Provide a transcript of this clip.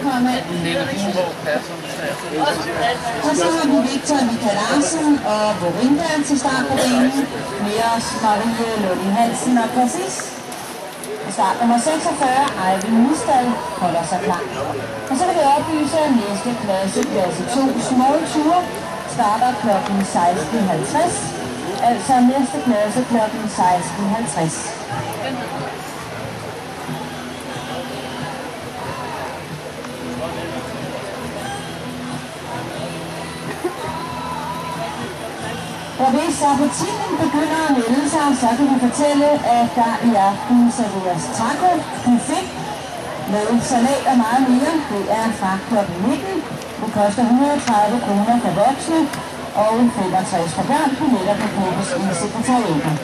komme. Og så har vi Victor Mikalarsen og Borinda til start på banen. Med os Marie Lundin Hansen og Cassis. Start nummer 46, Eivind Misdal, holder sig klar. Og så vil jeg oplyse, at næste klasse 2 Small Tour, starter kl. 16.50. Altså næste klasse kl. 16.50. Og hvis appetitten begynder at melde sig, så kan vi fortælle, at der i aften serveres taco, buffet med salat og meget mere. Det er fra kl. 19. Det koster 130 kroner for voksne og 65 for børn. Billetter kan købes i sekretariatet.